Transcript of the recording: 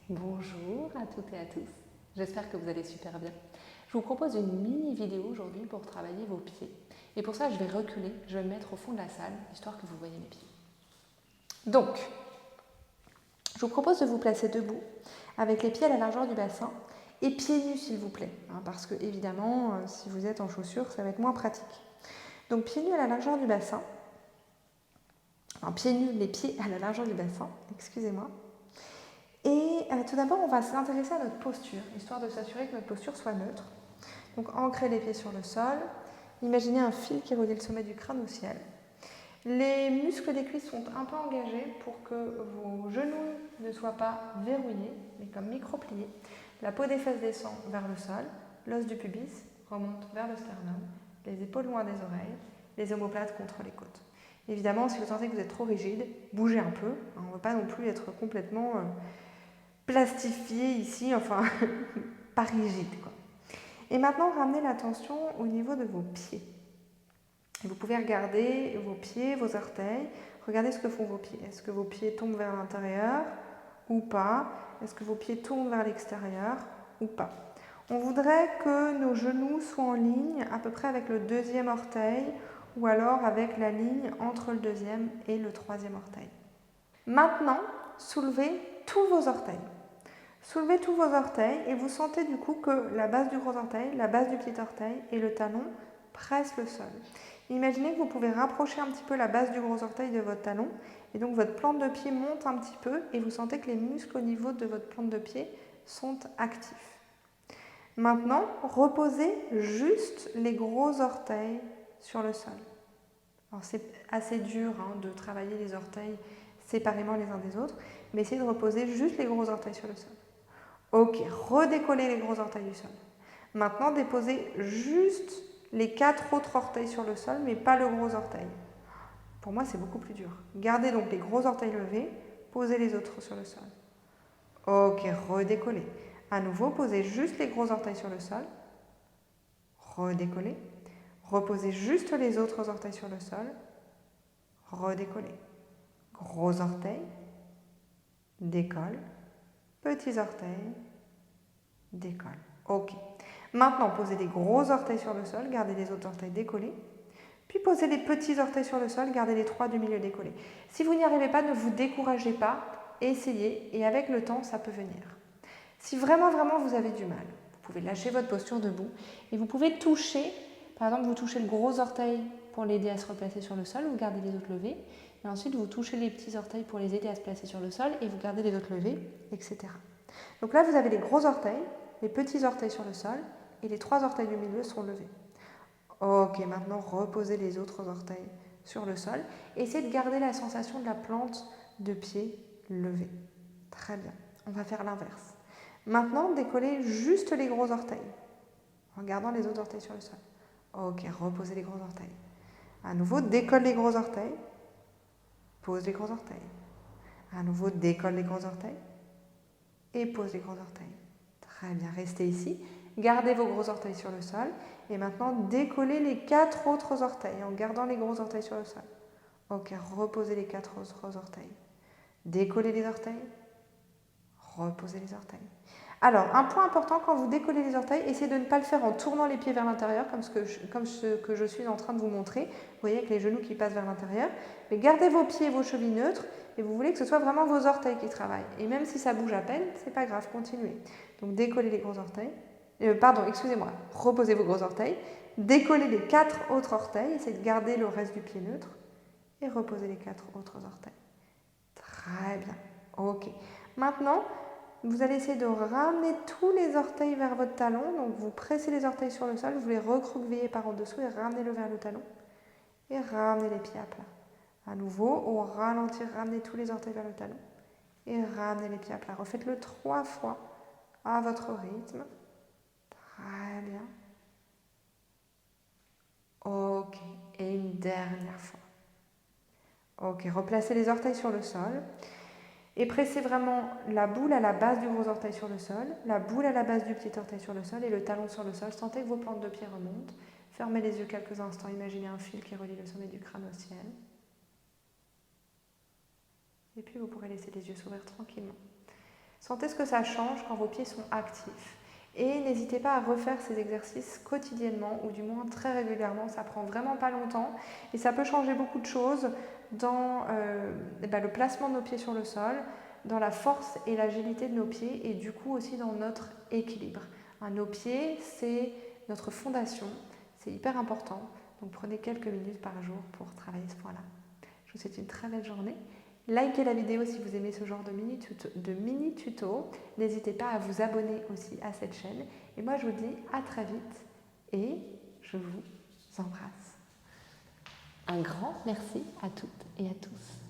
Bonjour à toutes et à tous, j'espère que vous allez super bien. Je vous propose une mini vidéo aujourd'hui pour travailler vos pieds. Et pour ça, je vais reculer, je vais me mettre au fond de la salle, histoire que vous voyez mes pieds. Donc, je vous propose de vous placer debout, avec les pieds à la largeur du bassin, et pieds nus s'il vous plaît, parce que évidemment, si vous êtes en chaussures, ça va être moins pratique. Donc pieds nus à la largeur du bassin, pieds nus, les pieds à la largeur du bassin, excusez-moi. Et tout d'abord, on va s'intéresser à notre posture, histoire de s'assurer que notre posture soit neutre. Donc ancrer les pieds sur le sol, imaginez un fil qui relie le sommet du crâne au ciel. Les muscles des cuisses sont un peu engagés pour que vos genoux ne soient pas verrouillés, mais comme micro-pliés. La peau des fesses descend vers le sol, l'os du pubis remonte vers le sternum, les épaules loin des oreilles, les omoplates contre les côtes. Évidemment, si vous sentez que vous êtes trop rigide, bougez un peu. On ne veut pas non plus être complètement plastifié ici, enfin pas rigide, quoi. Et maintenant, ramenez l'attention au niveau de vos pieds. Vous pouvez regarder vos pieds, vos orteils. Regardez ce que font vos pieds. Est-ce que vos pieds tombent vers l'intérieur ou pas? Est-ce que vos pieds tournent vers l'extérieur ou pas? On voudrait que nos genoux soient en ligne à peu près avec le deuxième orteil ou alors avec la ligne entre le deuxième et le troisième orteil. Maintenant, soulevez tous vos orteils. Soulevez tous vos orteils et vous sentez du coup que la base du gros orteil, la base du petit orteil et le talon pressent le sol. Imaginez que vous pouvez rapprocher un petit peu la base du gros orteil de votre talon et donc votre plante de pied monte un petit peu et vous sentez que les muscles au niveau de votre plante de pied sont actifs. Maintenant, reposez juste les gros orteils sur le sol. Alors c'est assez dur de travailler les orteils séparément les uns des autres, mais essayez de reposer juste les gros orteils sur le sol. Ok, redécollez les gros orteils du sol. Maintenant, déposez juste les 4 autres orteils sur le sol, mais pas le gros orteil. Pour moi, c'est beaucoup plus dur. Gardez donc les gros orteils levés, posez les autres sur le sol. Ok, redécollez. À nouveau, posez juste les gros orteils sur le sol. Redécollez. Reposez juste les autres orteils sur le sol. Redécollez. Gros orteils. Décolle. Petits orteils. Décolle. Ok. Maintenant, posez les gros orteils sur le sol, gardez les autres orteils décollés. Puis posez les petits orteils sur le sol, gardez les 3 du milieu décollés. Si vous n'y arrivez pas, ne vous découragez pas, essayez et avec le temps, ça peut venir. Si vraiment vous avez du mal, vous pouvez lâcher votre posture debout et vous pouvez toucher, par exemple vous touchez le gros orteil pour l'aider à se replacer sur le sol, vous gardez les autres levés et ensuite vous touchez les petits orteils pour les aider à se placer sur le sol et vous gardez les autres levés, etc. Donc là vous avez les gros orteils, les petits orteils sur le sol et les 3 orteils du milieu sont levés. Ok, maintenant reposez les autres orteils sur le sol. Essayez de garder la sensation de la plante de pied levée. Très bien, on va faire l'inverse. Maintenant, décollez juste les gros orteils en gardant les autres orteils sur le sol. Ok, reposez les gros orteils. À nouveau, décolle les gros orteils, pose les gros orteils. À nouveau, décolle les gros orteils et pose les gros orteils. Très bien, restez ici. Gardez vos gros orteils sur le sol et maintenant décollez les 4 autres orteils en gardant les gros orteils sur le sol. Ok, reposez les 4 autres orteils. Décollez les orteils, reposez les orteils. Alors, un point important quand vous décollez les orteils, essayez de ne pas le faire en tournant les pieds vers l'intérieur comme ce que je suis en train de vous montrer. Vous voyez avec les genoux qui passent vers l'intérieur. Mais gardez vos pieds et vos chevilles neutres et vous voulez que ce soit vraiment vos orteils qui travaillent. Et même si ça bouge à peine, c'est pas grave, continuez. Donc décollez les gros orteils. Reposez vos gros orteils. Décollez les 4 autres orteils, essayez de garder le reste du pied neutre. Et reposez les 4 autres orteils. Très bien. Ok. Maintenant, vous allez essayer de ramener tous les orteils vers votre talon. Donc vous pressez les orteils sur le sol, vous les recroquevillez par en dessous et ramenez-le vers le talon. Et ramenez les pieds à plat. À nouveau, au ralentir, ramenez tous les orteils vers le talon. Et ramenez les pieds à plat. Refaites-le 3 fois à votre rythme. Très bien. Ok. Et une dernière fois. Ok. Replacez les orteils sur le sol. Et pressez vraiment la boule à la base du gros orteil sur le sol, la boule à la base du petit orteil sur le sol et le talon sur le sol. Sentez que vos plantes de pied remontent. Fermez les yeux quelques instants. Imaginez un fil qui relie le sommet du crâne au ciel. Et puis vous pourrez laisser les yeux s'ouvrir tranquillement. Sentez ce que ça change quand vos pieds sont actifs. Et n'hésitez pas à refaire ces exercices quotidiennement ou du moins très régulièrement. Ça prend vraiment pas longtemps et ça peut changer beaucoup de choses dans le placement de nos pieds sur le sol, dans la force et l'agilité de nos pieds et du coup aussi dans notre équilibre. Nos pieds, c'est notre fondation, c'est hyper important. Donc prenez quelques minutes par jour pour travailler ce point-là. Je vous souhaite une très belle journée. Likez la vidéo si vous aimez ce genre de mini tuto. N'hésitez pas à vous abonner aussi à cette chaîne. Et moi, je vous dis à très vite et je vous embrasse. Un grand merci à toutes et à tous.